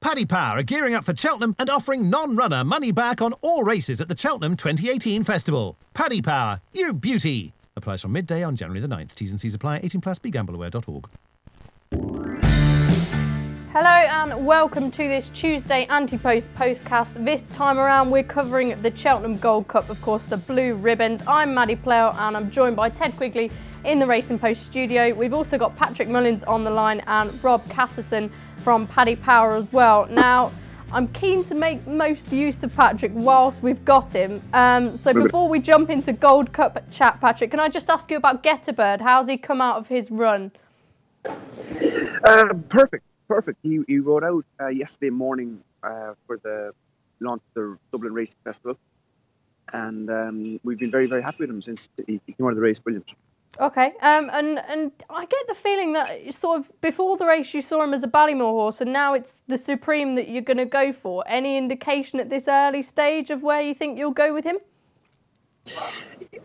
Paddy Power are gearing up for Cheltenham and offering non-runner money back on all races at the Cheltenham 2018 Festival. Paddy Power, you beauty! Applies from midday on January the 9th. T's and C's apply. 18 plus. BeGambleAware.org. Hello and welcome to this Tuesday Anti-Post Postcast. This time around we're covering the Cheltenham Gold Cup, of course the blue ribbon. I'm Maddie Plale and I'm joined by Ted Quigley in the Racing Post studio. We've also got Patrick Mullins on the line and Rob Catterson from Paddy Power as well. Now, I'm keen to make most use of Patrick whilst we've got him. So before we jump into Gold Cup chat, Patrick, can I just ask you about Getabird? How's he come out of his run? Perfect. He rode out yesterday morning for the launch of the Dublin Racing Festival. And we've been very, very happy with him since he came out of the race. Brilliant. Okay, and I get the feeling that sort of before the race you saw him as a Ballymore horse and now it's the Supreme that you're going to go for. Any indication at this early stage of where you think you'll go with him?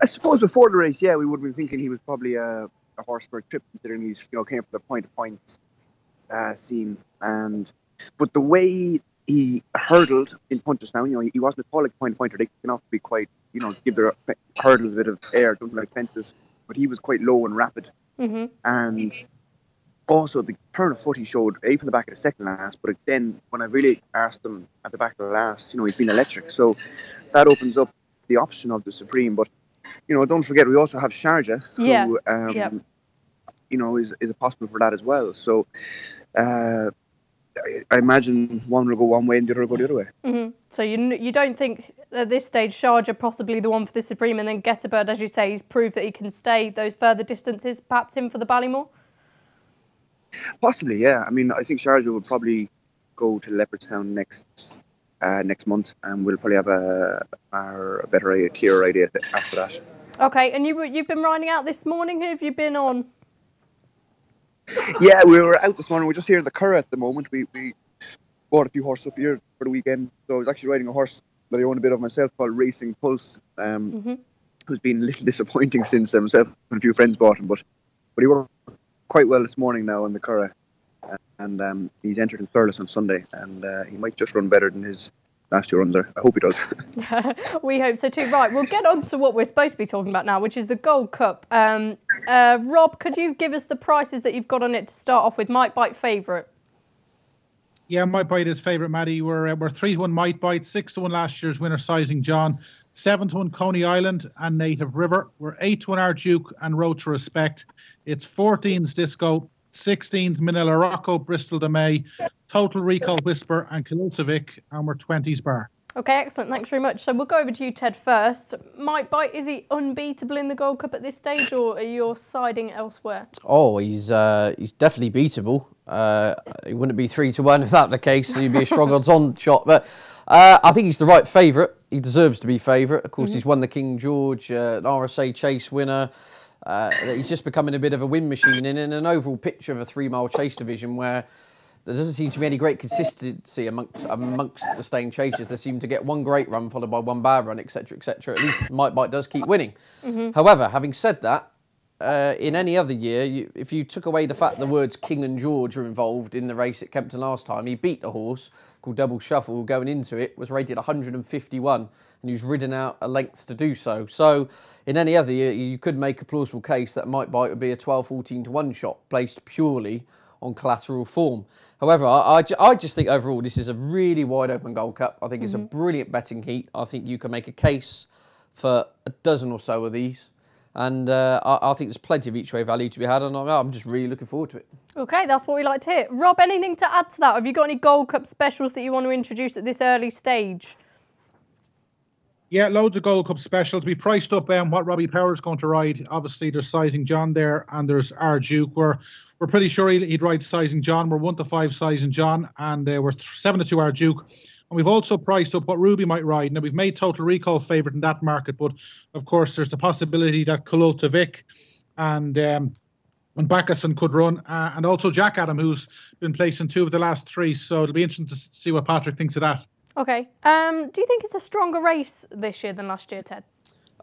I suppose before the race, yeah, we would have been thinking he was probably a horse for a trip, considering he's came from the point-to-point scene. But the way he hurdled in punches now, he wasn't a tall like point-to-pointer. They can often be quite, give their hurdles a bit of air, don't like fences. But he was quite low and rapid. Mm-hmm. And also the turn of foot he showed, from the back of the second last, but then when I really asked him at the back of the last, he's been electric. So that opens up the option of the Supreme. But, don't forget, we also have Sharjah, who, is a possible for that as well. So I imagine one will go one way and the other will go the other way. Mm-hmm. So you don't think at this stage Sharjah possibly the one for the Supreme, and then Getabird, as you say, he's proved that he can stay those further distances, perhaps him for the Ballymore? Possibly, yeah. I mean, I think Sharjah will probably go to Leopardstown next month, and we'll probably have a clearer idea after that. Okay, and you've been riding out this morning. Who have you been on? Yeah, we were out this morning. We're just here in the Curragh at the moment. We bought a few horses up here for the weekend. So I was actually riding a horse that I own a bit of myself called Racing Pulse, who's been a little disappointing since himself and a few friends bought him. But he worked quite well this morning now on the Curragh. And he's entered in Thurles on Sunday. And he might just run better than his last year runs there. I hope he does. We hope so too. Right, we'll get on to what we're supposed to be talking about now, which is the Gold Cup. Rob, could you give us the prices that you've got on it to start off with? Might Bite favourite. Yeah, Might Bite is favourite, Maddie. We're 3-1 Might Bite, 6-1 last year's winner, Sizing John, 7-1 Coney Island and Native River. We're 8-1 Arduke and Road to Respect. It's 14's Disco, 16's Manila Rocco, Bristol de May, Total Recall Whisper and Kilotovic, and we're 20's Bar. Okay, excellent. Thanks very much. So we'll go over to you, Ted, first. Might Bite, is he unbeatable in the Gold Cup at this stage, or are you siding elsewhere? Oh, he's definitely beatable. He wouldn't be 3-1 if that were the case, so he'd be a strong odds-on shot. But I think he's the right favourite. He deserves to be favourite. Of course, he's won the King George, an RSA Chase winner. He's just becoming a bit of a win machine, and in an overall picture of a 3-mile chase division where there doesn't seem to be any great consistency amongst the staying chasers. They seem to get one great run followed by one bad run, etc., etc. At least Might Bite does keep winning. However, having said that, in any other year, if you took away the fact the words King and George are involved in the race at Kempton last time, he beat a horse called Double Shuffle, going into it, was rated 151, and he was ridden out a length to do so. So, in any other year, you could make a plausible case that Might Bite would be a 12-14 to 1 shot, placed purely on collateral form. However, I just think overall this is a really wide open Gold Cup. I think it's a brilliant betting heat. I think you can make a case for a dozen or so of these. And I think there's plenty of each way value to be had, and I'm just really looking forward to it. Okay, that's what we like to hear. Rob, anything to add to that? Have you got any Gold Cup specials that you want to introduce at this early stage? Yeah, loads of Gold Cup specials. We've priced up what Robbie Power's going to ride. Obviously, there's Sizing John there, and there's Arduke. We're pretty sure he'd ride Sizing John. We're 1-5 Sizing John, and we're 7-2 Arduke. And we've also priced up what Ruby might ride. Now, we've made Total Recall favourite in that market, but of course, there's the possibility that Kilotovic and Bacchusson could run, and also Jack Adam, who's been placed in 2 of the last 3. So it'll be interesting to see what Patrick thinks of that. Okay. Do you think it's a stronger race this year than last year, Ted?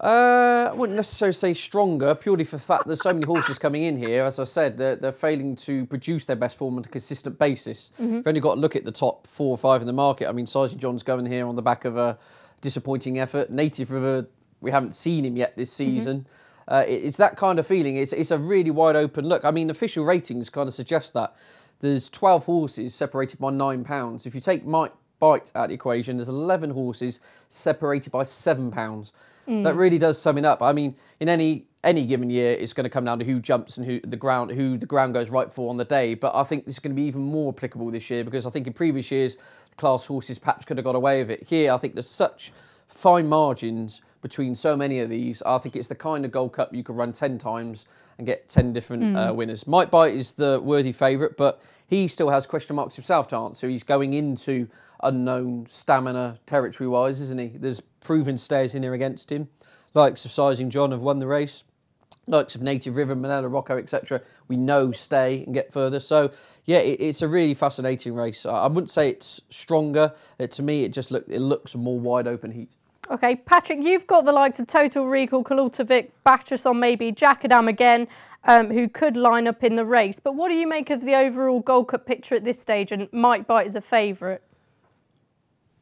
I wouldn't necessarily say stronger, purely for the fact there's so many horses coming in here. As I said, they're failing to produce their best form on a consistent basis. You've only got to look at the top 4 or 5 in the market. I mean, Sizing John's going here on the back of a disappointing effort. Native River, we haven't seen him yet this season. It's that kind of feeling. It's a really wide open look. I mean, official ratings kind of suggest that. There's 12 horses separated by £9. If you take Might Bite out of the equation, there's 11 horses separated by £7. That really does sum it up. I mean, in any given year, it's going to come down to who jumps and who the ground goes right for on the day. But I think this is going to be even more applicable this year, because I think in previous years, class horses perhaps could have got away with it. Here, I think there's such fine margins between so many of these. I think it's the kind of Gold Cup you could run 10 times and get 10 different winners. Might Bite is the worthy favourite, but he still has question marks himself to answer. He's going into unknown stamina territory-wise, isn't he? There's proven stayers in here against him. Likes of Sizing John have won the race. Likes of Native River, Manila Rocco, etc. We know stay and get further. So, yeah, it's a really fascinating race. I wouldn't say it's stronger. To me, it looks a more wide-open heat. Okay, Patrick, you've got the likes of Total Recall, Kalultovic, Batcherson maybe, Jackadam again, who could line up in the race. But what do you make of the overall Gold Cup picture at this stage, and Might Bite is a favourite?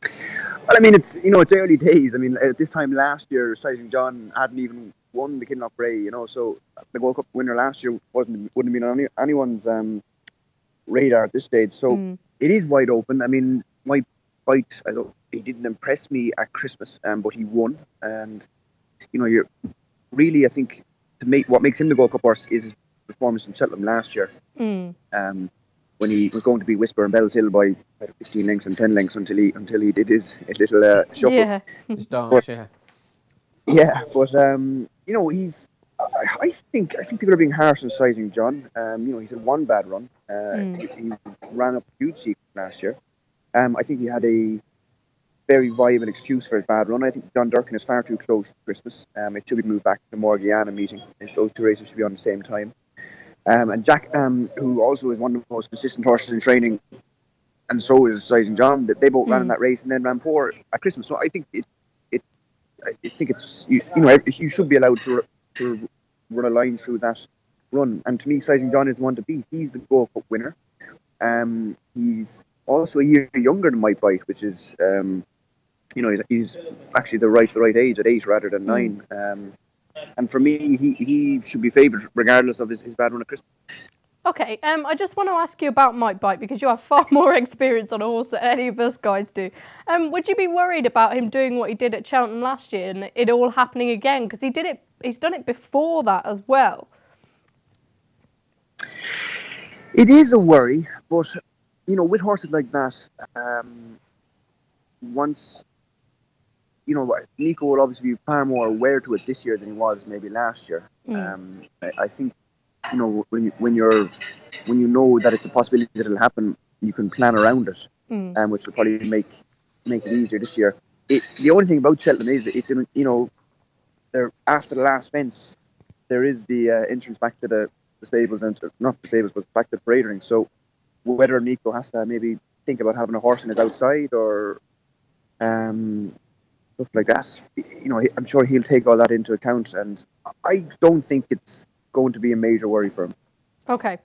Well, I mean, it's early days. I mean, at this time last year, Sizing John hadn't even won the Kinloch Bray, so the Gold Cup winner last year wouldn't have been on anyone's radar at this stage. So it is wide open. I mean, Might Bite, he didn't impress me at Christmas, but he won. And you're really, I think, what makes him the Gold Cup horse is his performance in Cheltenham last year. When he was going to be Whisper and Bells Hill by 15 lengths and 10 lengths until he did his little shuffle. Yeah, his dance. Yeah, but he's. I think people are being harsh on Sizing John. He's had one bad run. He ran up a huge sequence last year. I think he had a very viable excuse for his bad run. I think John Durkin is far too close to Christmas. It should be moved back to the Morgiana meeting. Those two races should be on the same time. And Jack, who also is one of the most consistent horses in training, and so is Sizing John, that they both ran in that race and then ran poor at Christmas. So I think it's you should be allowed to run a line through that run. And to me, Sizing John is the one to beat. He's the Gold Cup winner. He's also a year younger than Might Bite, which is he's actually the right age at 8 rather than 9. And for me, he should be favoured regardless of his bad run at Christmas. Okay, I just want to ask you about Might Bite, because you have far more experience on a horse than any of us guys do. Would you be worried about him doing what he did at Cheltenham last year and it all happening again? Because he's done it before that as well. It is a worry, but with horses like that, once Nico will obviously be far more aware to it this year than he was maybe last year. I think when you know that it's a possibility that it'll happen, you can plan around it, which will probably make it easier this year. The only thing about Cheltenham is it's in there after the last fence, there is the entrance back to the stables, and not the stables, but back to the parade ring. So whether Nico has to maybe think about having a horse in his outside or stuff like that, I'm sure he'll take all that into account, and I don't think it's going to be a major worry for him. Okay,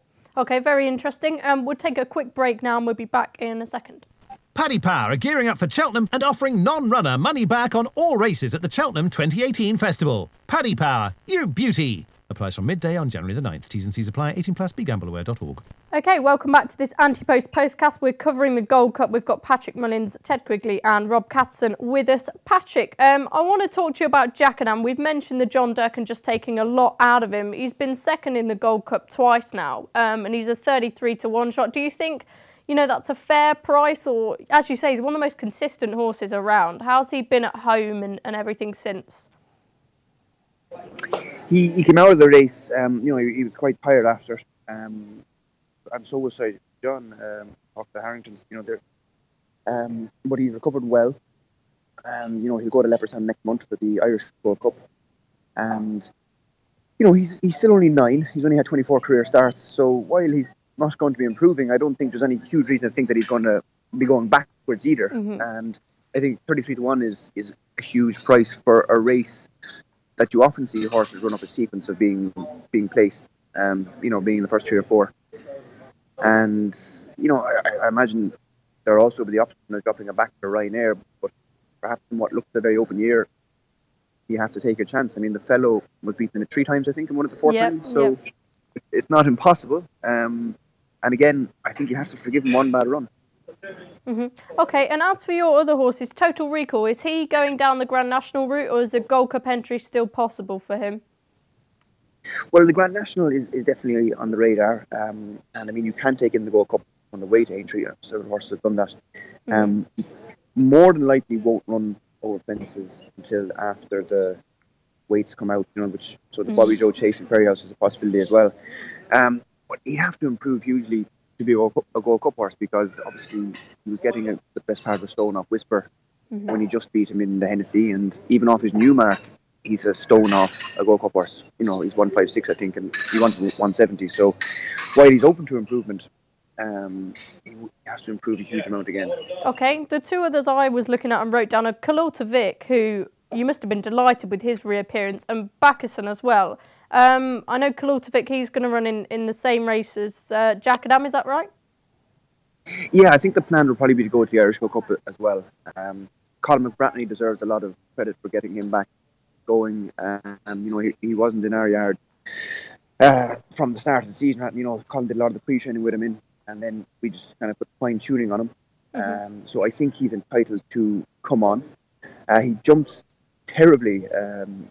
very interesting. We'll take a quick break now and we'll be back in a second. Paddy Power are gearing up for Cheltenham and offering non-runner money back on all races at the Cheltenham 2018 Festival. Paddy Power, you beauty! Applies from midday on January the 9th. T's and C's apply. 18+, begambleaware.org. Okay, welcome back to this Anti-Post Postcast. We're covering the Gold Cup. We've got Patrick Mullins, Ted Quigley and Rob Catterson with us. Patrick, I want to talk to you about Jackadam. We've mentioned the John Durkin just taking a lot out of him. He's been second in the Gold Cup twice now, and he's a 33-to-1 shot. Do you think, that's a fair price? Or, as you say, he's one of the most consistent horses around. How's he been at home and everything since? He came out of the race, he was quite tired after, and so was John off the Harringtons, but he's recovered well, and he'll go to Leopardstown next month for the Irish Gold Cup, and he's still only 9. He's only had 24 career starts, so while he's not going to be improving, I don't think there's any huge reason to think that he's going to be going backwards either. And I think 33-to-1 is a huge price for a race that you often see horses run up a sequence of being placed, being in the first 3 or 4. And, I imagine there also be the option of dropping a back to Ryanair, but perhaps in what looked a very open year, you have to take a chance. I mean, the fellow was beaten in it 3 times, I think, and won it the 4th time. So it's not impossible. And again, I think you have to forgive him one bad run. Okay, and as for your other horses, Total Recall, is he going down the Grand National route, or is a Gold Cup entry still possible for him? Well, the Grand National is definitely on the radar. And I mean, you can take in the Gold Cup on the way to entry. Several horses have done that. More than likely won't run over fences until after the weights come out, so the Bobby Joe Chase and Ferry House is a possibility as well. But you have to improve hugely to be a Gold Cup horse, because obviously he was getting the best part of a stone off Whisper when he just beat him in the Hennessy, and even off his new mark, he's a stone off a Gold Cup horse. He's 156, I think, and he wanted 170. So while he's open to improvement, he has to improve a huge amount again. Okay, the 2 others I was looking at and wrote down are Kalota Vic, who you must have been delighted with his reappearance, and Backerson as well. I know Kalota Vic, he's going to run in the same race as Jack Adam, is that right? Yeah, I think the plan would probably be to go to the Irish Gold Cup as well. Colin McBratney deserves a lot of credit for getting him back going. He wasn't in our yard from the start of the season. Colin did a lot of the pre-training with him in, and then we just kind of put fine-tuning on him. So I think he's entitled to come on. He jumped terribly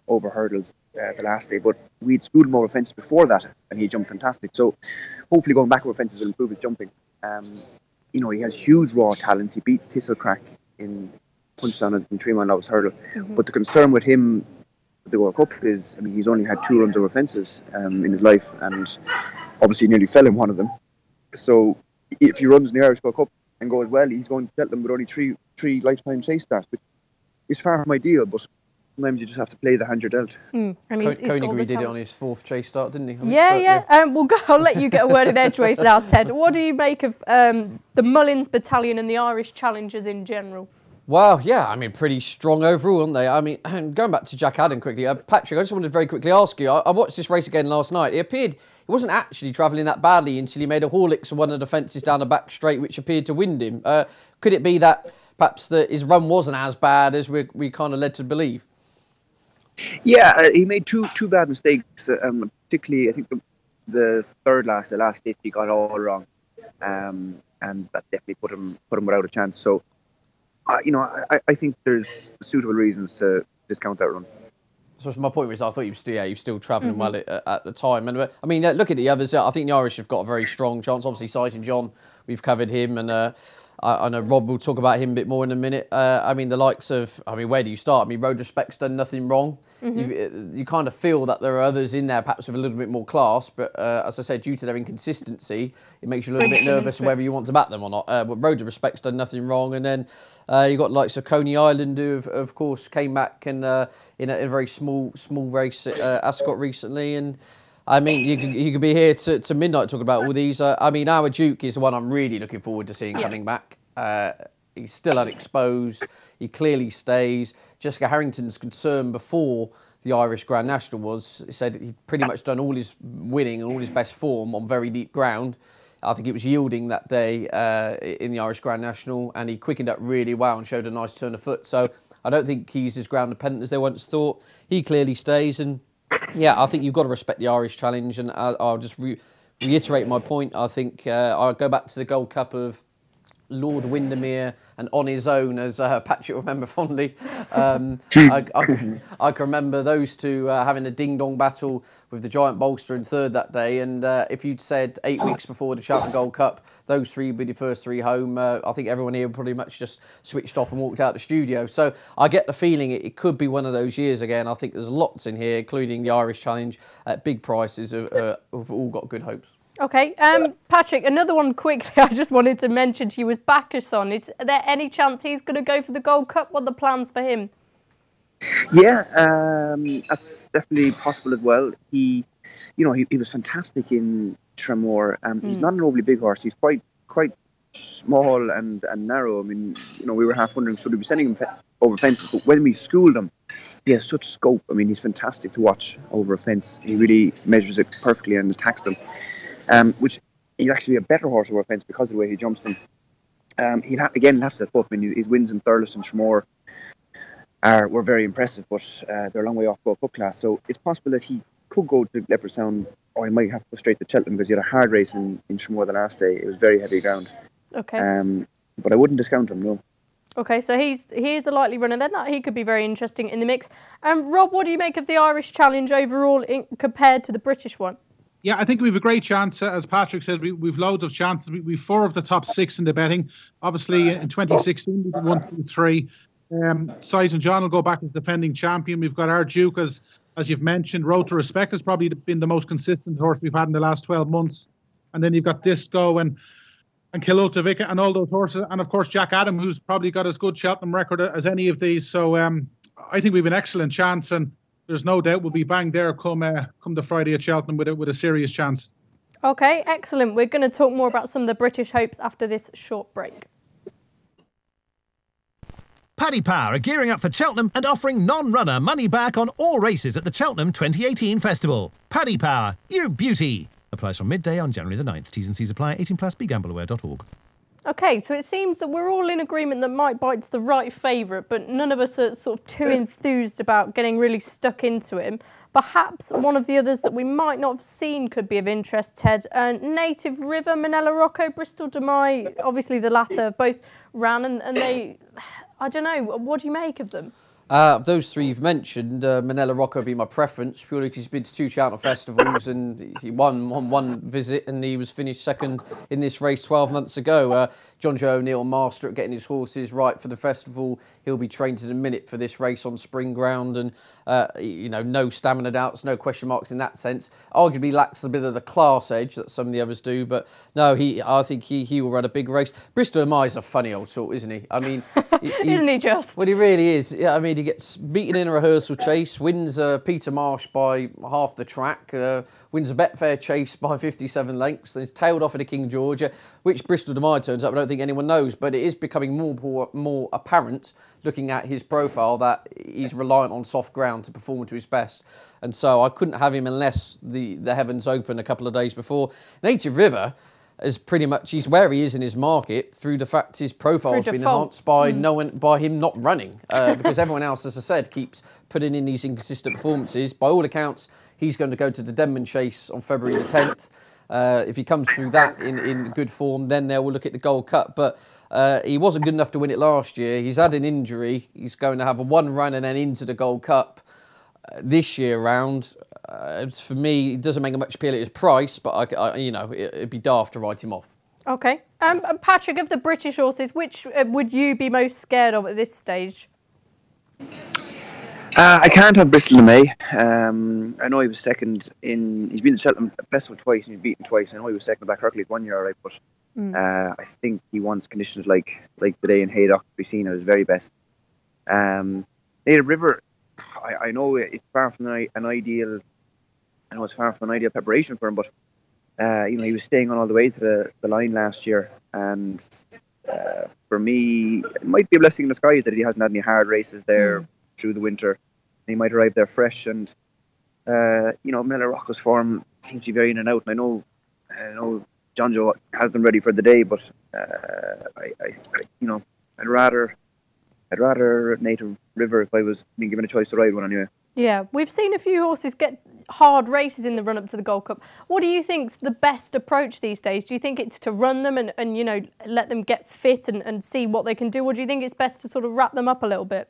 over hurdles the last day, but we'd schooled him over fences before that, and he jumped fantastic. So hopefully going back over fences will improve his jumping. He has huge raw talent. He beat Thistlecrack in Punchdown and 3 mile novice hurdle. But the concern with him, the World Cup, is, he's only had 2 runs over fences in his life, and obviously nearly fell in one of them. So if he runs in the Irish Gold Cup and goes well, he's going to Cheltenham with only three lifetime chase starts, which is far from ideal, but sometimes you just have to play the hand you're dealt. And Coneygree did it on his 4th chase start, didn't he? Yeah. I'll let you get a word in edgeways now, Ted. What do you make of the Mullins Battalion and the Irish Challengers in general? Well, yeah, pretty strong overall, aren't they? Going back to Jack Adam quickly, Patrick, I just wanted to very quickly ask you, I watched this race again last night. It appeared he wasn't actually travelling that badly until he made a Horlicks on one of the fences down the back straight, which appeared to wind him. Could it be that perhaps his run wasn't as bad as we kind of led to believe? Yeah, he made two bad mistakes, particularly I think the last stitch he got all wrong, and that definitely put him without a chance. So, I think there's suitable reasons to discount that run. So my point was, I thought he was still travelling well at the time. And look at the others. I think the Irish have got a very strong chance. Obviously, Sizing John, we've covered him, and I know Rob will talk about him a bit more in a minute. The likes of, where do you start? Road Respect's done nothing wrong. You kind of feel that there are others in there, perhaps with a little bit more class, but as I said, due to their inconsistency, it makes you a little bit nervous whether you want to back them or not. But Road Respect's done nothing wrong, and then you got likes of Coney Island, who of course came back and in a very small race at Ascot recently, and you could be here to midnight talking about all these. Our Duke is the one I'm really looking forward to seeing coming back. He's still unexposed. He clearly stays. Jessica Harrington's concern before the Irish Grand National was, he said he'd pretty much done all his winning and all his best form on very deep ground. I think it was yielding that day in the Irish Grand National, and he quickened up really well and showed a nice turn of foot. So I don't think he's as ground dependent as they once thought. He clearly stays, and yeah, I think you've got to respect the Irish challenge, and I'll just reiterate my point. I think I'll go back to the Gold Cup of Lord Windermere and On His Own, as Patrick will remember fondly. I can remember those two having a ding-dong battle with the Giant Bolster in third that day, and if you'd said 8 weeks before the Cheltenham Gold Cup, those 3 would be the first 3 home, I think everyone here pretty much just switched off and walked out the studio. So I get the feeling it could be one of those years again. I think there's lots in here, including the Irish Challenge at big prices, have all got good hopes. Okay, Patrick, another one quickly I just wanted to mention to you was Backerson. Is there any chance he's going to go for the Gold Cup? What are the plans for him? Yeah, that's definitely possible as well. He was fantastic in Tremor. He's not an overly big horse. He's quite small and narrow. We were half wondering, should we be sending him over fences? But when we schooled him, he has such scope. I mean, he's fantastic to watch over a fence. He really measures it perfectly and attacks them, which he'd actually be a better horse over a fence because of the way he jumps them. He'll have to set both. I mean, his wins in Thurles and Shmore were very impressive, but they're a long way off Gold Cup class. So it's possible that he could go to Leopardstown, or he might have to go straight to Cheltenham, because he had a hard race in Shmore the last day. It was very heavy ground. Okay. But I wouldn't discount him, no. Okay, so he is a likely runner then. He could be very interesting in the mix. Rob, what do you make of the Irish Challenge overall compared to the British one? Yeah, I think we have a great chance. As Patrick said, we've loads of chances. We've 4 of the top 6 in the betting. Obviously, in 2016, we did 1, 2, 3. Sizen John will go back as defending champion. We've got our Duke, as you've mentioned. Road to Respect has probably been the most consistent horse we've had in the last 12 months. And then you've got Disco and Kilota and all those horses. And, of course, Jack Adam, who's probably got as good Cheltenham record as any of these. So I think we have an excellent chance. And there's no doubt we'll be bang there come the Friday at Cheltenham with a serious chance. Okay, excellent. We're going to talk more about some of the British hopes after this short break. Paddy Power are gearing up for Cheltenham and offering non-runner money back on all races at the Cheltenham 2018 Festival. Paddy Power, you beauty! Applies from midday on January the 9th. T's and C's apply. 18 plus. BeGambleAware.org. Okay, so it seems that we're all in agreement that Mike Bite's the right favourite, but none of us are sort of too enthused about getting really stuck into him. Perhaps one of the others that we might not have seen could be of interest, Ted. Native River, Manila Rocco, Bristol de Mai, obviously the latter, both ran and they, I don't know, what do you make of them? Of those 3 you've mentioned, Manila Rocco would be my preference, purely because he's been to 2 Cheltenham festivals and he won on 1 visit, and he was finished second in this race 12 months ago. John Joe O'Neill, master at getting his horses right for the festival. He'll be trained to the minute for this race on spring ground, and no stamina doubts, no question marks in that sense. Arguably lacks a bit of the class edge that some of the others do, but no, I think he will run a big race. Bristol de Mai is a funny old sort, isn't he? I mean, isn't he just? Well, he really is. Yeah, I mean, he gets beaten in a rehearsal chase, wins Peter Marsh by half the track, wins a Betfair chase by 57 lengths, then is tailed off at a King George, which Bristol de Mai turns up. I don't think anyone knows, but it is becoming more apparent looking at his profile that he's reliant on soft ground to perform to his best. And so I couldn't have him unless the heavens open a couple of days before. Native River is pretty much, he's where he is in his market through the fact his profile has been enhanced by by him not running, because everyone else, as I said, keeps putting in these inconsistent performances. By all accounts, he's going to go to the Denman Chase on February the 10th. If he comes through that in good form, then they will look at the Gold Cup. But he wasn't good enough to win it last year. He's had an injury. He's going to have a 1 run and then into the Gold Cup this year round. For me, it doesn't make much appeal at his price, but it'd be daft to write him off. Okay. Patrick, of the British horses, which would you be most scared of at this stage? I can't have Bristol de Mai. I know he was second he's been to Cheltenham Festival twice and he's beaten twice. I know he was second back Hercules 1 year, right? But I think he wants conditions like today in Haydock to be seen at his very best. Native River, I know it's far from an ideal. I know it's far from an ideal preparation for him, but he was staying on all the way to the line last year, and for me, it might be a blessing in disguise that he hasn't had any hard races there through the winter. He might arrive there fresh, and Manila Rocco's form seems to be very in and out. And I know John Joe has them ready for the day, but I'd rather Native River if I was being given a choice to ride one anyway. Yeah, we've seen a few horses get hard races in the run-up to the Gold Cup. What do you think's the best approach these days? Do you think it's to run them and let them get fit and see what they can do, or do you think it's best to sort of wrap them up a little bit?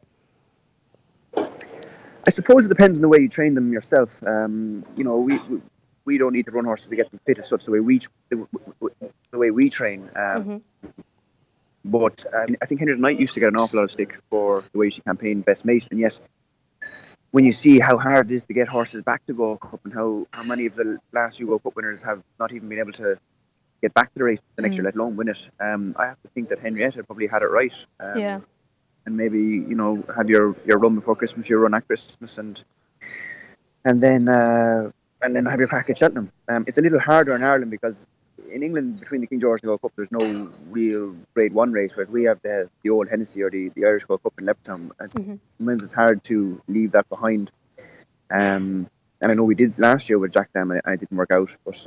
I suppose it depends on the way you train them yourself. We don't need to run horses to get them fit as such the way we train. But I think Henry the Knight used to get an awful lot of stick for the way she campaigned Best Mate. And yes, when you see how hard it is to get horses back to Gold Cup and how many of the last few Gold Cup winners have not even been able to get back to the race the next year, let alone win it, I have to think that Henrietta probably had it right. And maybe, have your run before Christmas, your run at Christmas, and then have your crack at Cheltenham. It's a little harder in Ireland because in England, between the King George and the Gold Cup, there's no real Grade 1 race, whereas we have the old Hennessy or the Irish Gold Cup in Leopardstown. And sometimes it's hard to leave that behind. And I know we did last year with Jack Dam, and it didn't work out. But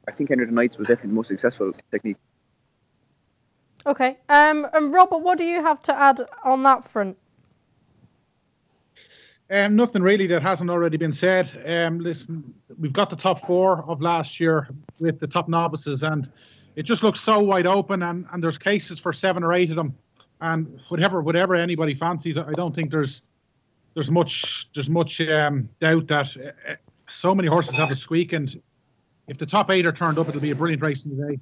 I think Henry the Knights was definitely the most successful technique. Okay. And Robert, what do you have to add on that front? Nothing really that hasn't already been said. Listen, we've got the top 4 of last year with the top novices, and it just looks so wide open. And there's cases for 7 or 8 of them. And whatever anybody fancies, I don't think there's much doubt that so many horses have a squeak. And if the top 8 are turned up, it'll be a brilliant race in the day.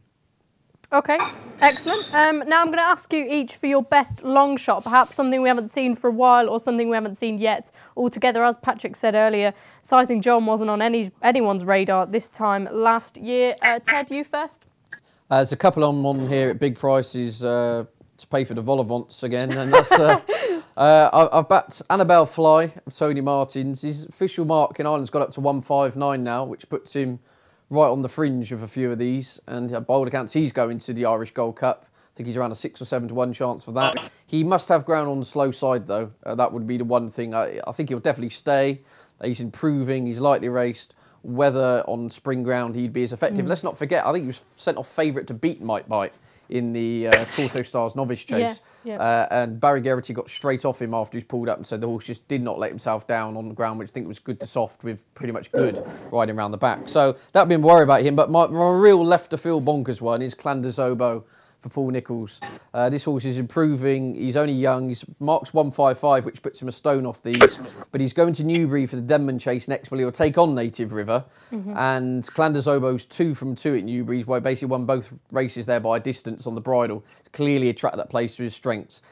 Okay, excellent. Now I'm going to ask you each for your best long shot, perhaps something we haven't seen for a while or something we haven't seen yet altogether. As Patrick said earlier, Sizing John wasn't on anyone's radar this time last year. Ted, you first. There's a couple on here at big prices to pay for the Volavants again, and that's I've backed Annabelle Fly of Tony Martins. His official mark in Ireland's got up to 159 now, which puts him right on the fringe of a few of these, and by all accounts he's going to the Irish Gold Cup. I think he's around a 6 or 7 to 1 chance for that. He must have ground on the slow side though. That would be the one thing. I think he'll definitely stay. He's improving, he's lightly raced. Whether on spring ground he'd be as effective. Let's not forget, I think he was sent off favourite to beat Mike Bite in the Torto Stars novice chase. And Barry Geraghty got straight off him after he's pulled up and said the horse just did not let himself down on the ground, which I think was good to soft with pretty much good riding around the back. So that'd be a worry about him. But my real left of field bonkers one is Clanders Oboe for Paul Nicholls. This horse is improving. He's only young. He's marks 155, which puts him a stone off these. But he's going to Newbury for the Denman Chase next, where he'll take on Native River. And Clanders Oboe's 2 from 2 at Newbury's, where he basically won both races there by a distance on the bridle. Clearly a track that plays to his strengths.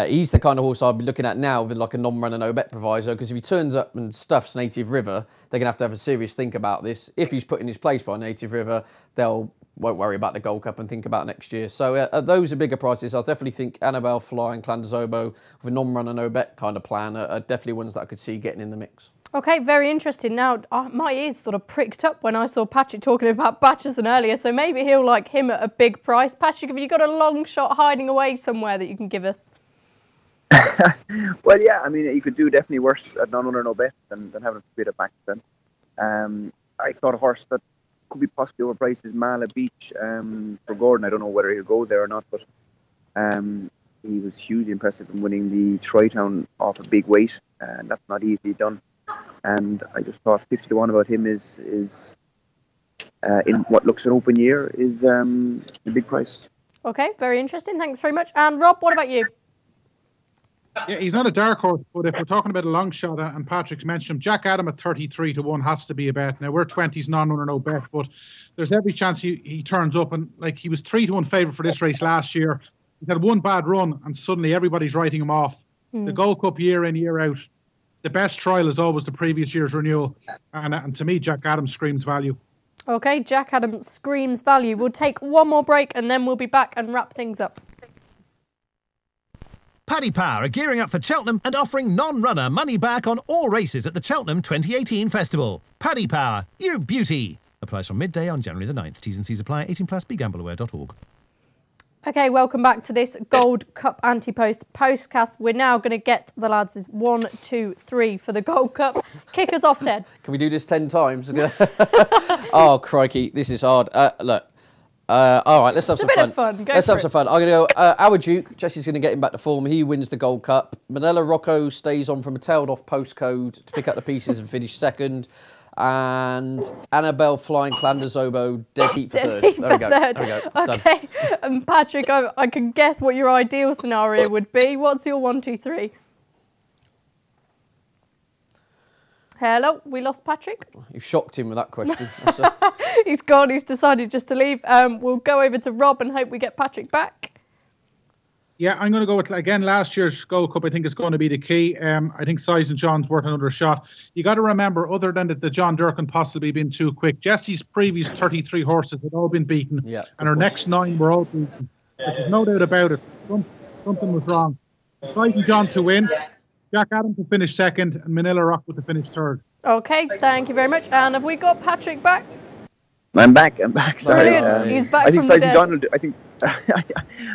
He's the kind of horse I'd be looking at now with like a non-runner, no-bet proviso, because if he turns up and stuffs Native River, they're going to have a serious think about this. If he's put in his place by Native River, won't worry about the Gold Cup and think about next year. So those are bigger prices. I definitely think Annabelle Fly and Clanders Oboe with a non-runner, no-bet kind of plan are definitely ones that I could see getting in the mix. Okay, very interesting. Now, my ears sort of pricked up when I saw Patrick talking about Batcherson earlier, so maybe he'll like him at a big price. Patrick, have you got a long shot hiding away somewhere that you can give us? Well, yeah, I mean, you could do definitely worse at non-runner, no-bet than having to bid at back then. I thought a horse that could be possibly overpriced is Mala Beach for Gordon. I don't know whether he'll go there or not, but he was hugely impressive in winning the Tri-Town off a big weight, and that's not easily done. And I just thought 50 to 1 about him is in what looks an open year is a big price. Okay, very interesting. Thanks very much. And Rob, what about you? Yeah, he's not a dark horse, but if we're talking about a long shot, and Patrick's mentioned him, Jack Adam at 33 to 1 has to be a bet. Now, we're 20s non-runner, no bet, but there's every chance he turns up. And like, he was 3 to 1 favourite for this race last year. He's had one bad run, and suddenly everybody's writing him off. The Gold Cup year in, year out, the best trial is always the previous year's renewal. And to me, Jack Adam screams value. Okay, Jack Adam screams value. We'll take one more break, and then we'll be back and wrap things up. Paddy Power are gearing up for Cheltenham and offering non-runner money back on all races at the Cheltenham 2018 Festival. Paddy Power, you beauty! Applies from midday on January the 9th. T's and C's apply. 18+. BeGambleAware.org. Okay, welcome back to this Gold Cup anti-post postcast. We're now going to get the lads' 1, 2, 3 for the Gold Cup. Kick us off, Ted. Can we do this 10 times? Oh, crikey, this is hard. Look. All right, let's have some fun. It's a bit of fun. Let's have some fun. I'm going to go Our Duke. Jesse's going to get him back to form. He wins the Gold Cup. Manella Rocco stays on from a tailed-off postcode to pick up the pieces and finish second. And Annabelle Flying Clanders Oboe, dead heat for third. There we go. There we go. Okay. And Patrick, I can guess what your ideal scenario would be. What's your 1, 2, 3? Hello, we lost Patrick. You shocked him with that question. He's gone. He's decided just to leave. We'll go over to Rob and hope we get Patrick back. Yeah, I'm going to go with, again, last year's Gold Cup. I think is going to be the key. I think Size and John's worth another shot. You got to remember, other than the John Durkin possibly being too quick, Jesse's previous 33 horses had all been beaten, and our next 9 were all beaten. There's no doubt about it. Something was wrong. Size and John to win. Jack Adam to finish second, and Manila Rockwood to finish third. Okay, thank you very much. And have we got Patrick back? I'm back. Sorry. Brilliant. He's back I think from the Sizing dead. John will do.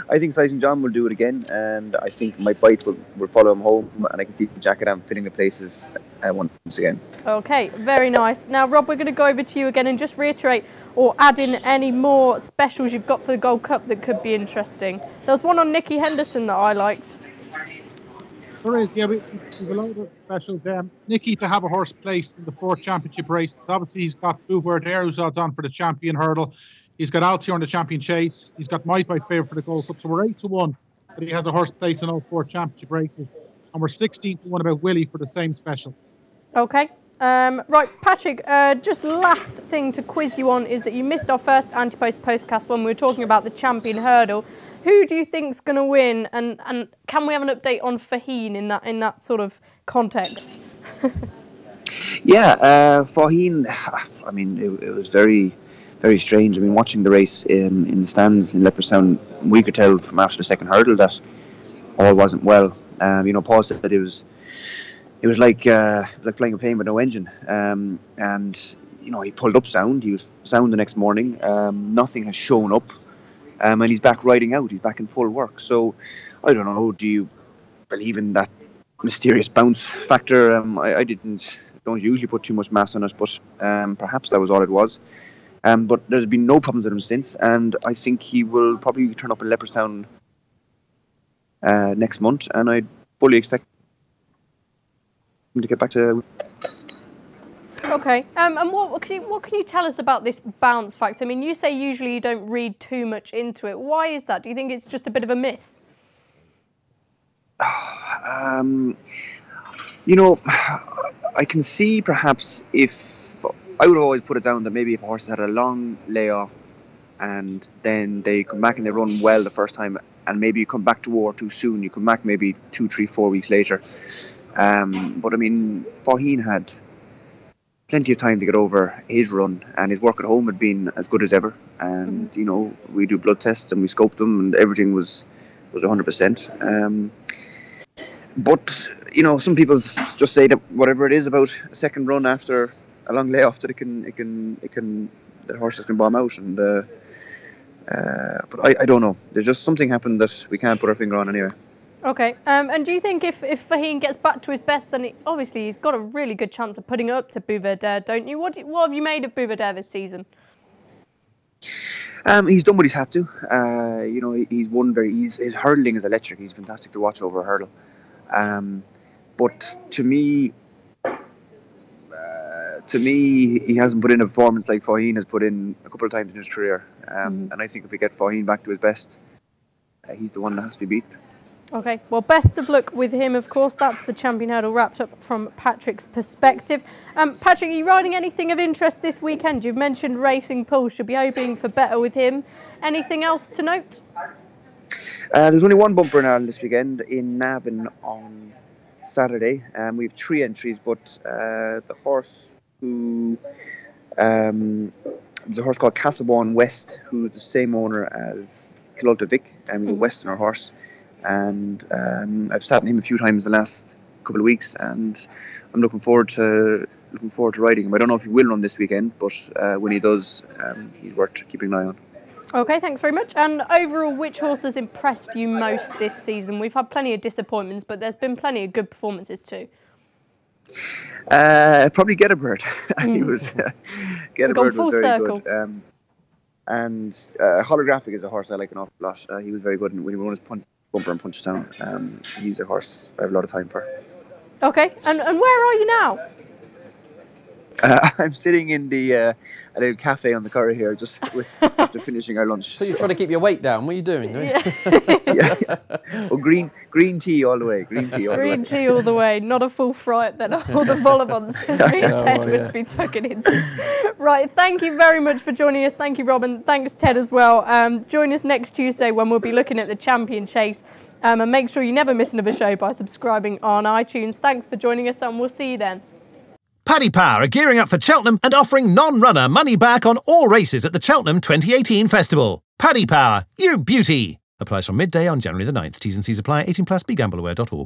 I think Sizing John will do it again, and I think my bite will follow him home, and I can see Jackadam filling the places once again. Okay, very nice. Now, Rob, we're going to go over to you again and just reiterate or add in any more specials you've got for the Gold Cup that could be interesting. There was one on Nicky Henderson that I liked. There is, yeah, we've a load of specials. Nicky to have a horse placed in the 4th championship race. Obviously, he's got Bouvard there, who's odds on for the champion hurdle. He's got Altior in the champion chase. He's got Might by favourite for the Gold Cup. So we're 8-1, but he has a horse placed in all 4 championship races. And we're 16-1 about Willie for the same special. Okay. Right, Patrick, just last thing to quiz you on is that you missed our first Anti-Post Postcast when we were talking about the champion hurdle. Who do you think's going to win, and can we have an update on Faheen in that sort of context? Yeah, Faheen, I mean, it was very, very strange. I mean, watching the race in the stands in Leopardstown, we could tell from after the second hurdle that all wasn't well. Paul said it was like flying a plane with no engine. And he pulled up sound. He was sound the next morning. Nothing has shown up. And he's back riding out. He's back in full work. So, I don't know. Do you believe in that mysterious bounce factor? I don't usually put too much mass on it, but perhaps that was all it was. But there's been no problems with him since, and I think he will probably turn up in Leopardstown next month, and I fully expect him to get back to. Okay, and what can you tell us about this bounce factor? I mean, you say usually you don't read too much into it. Why is that? Do you think it's just a bit of a myth? I can see perhaps if I would always put it down that maybe if a horse has had a long layoff and then they come back and they run well the first time, and maybe you come back to war too soon, you come back maybe 2, 3, 4 weeks later. But I mean, Faheen had plenty of time to get over his run, and his work at home had been as good as ever. And we do blood tests and we scoped them, and everything was 100%. But some people just say that whatever it is about a second run after a long layoff, that the horses can bomb out. And but I don't know. There's just something happened that we can't put our finger on anyway. Okay, and do you think if Faheen gets back to his best, then obviously he's got a really good chance of putting it up to Bouvard, don't you? What have you made of Bouvard this season? He's done what he's had to. He's won his hurdling is electric. He's fantastic to watch over a hurdle. But to me, he hasn't put in a performance like Faheen has put in a couple of times in his career. And I think if we get Faheen back to his best, he's the one that has to be beaten. Okay, well, best of luck with him, of course. That's the champion hurdle wrapped up from Patrick's perspective. Patrick, are you riding anything of interest this weekend? You've mentioned Racing Pool. Should be hoping for better with him. Anything else to note? There's only one bumper in Ireland this weekend in Navan on Saturday. We have 3 entries, but the horse called Castlebawn West, who's the same owner as Kilolta Vic, he's a Westerner horse. And I've sat in him a few times the last couple of weeks, and I'm looking forward to riding him. I don't know if he will run this weekend, but when he does, he's worth keeping an eye on. Okay, thanks very much. And overall, which horse has impressed you most this season? We've had plenty of disappointments, but there's been plenty of good performances too. Probably Get a Bird. He was Get a Bird was very circle. Good. And Holographic is a horse I like an awful lot. He was very good when he won his bumper in Punchestown. He's a horse I have a lot of time for. Okay, and where are you now? I'm sitting in a little cafe on the corridor here, just after finishing our lunch. So you're trying to keep your weight down. What are you doing? Yeah. Oh, green tea all the way. Green tea all the way. Not a full fry then. All the vol-au-vents me and Ted would be tucking into. Right, thank you very much for joining us. Thank you, Robin. Thanks, Ted, as well. Join us next Tuesday when we'll be looking at the Champion Chase. And make sure you never miss another show by subscribing on iTunes. Thanks for joining us, and we'll see you then. Paddy Power are gearing up for Cheltenham and offering non-runner money back on all races at the Cheltenham 2018 Festival. Paddy Power, you beauty! Applies from midday on January the 9th. T's and C's apply. 18+. BeGambleAware.org.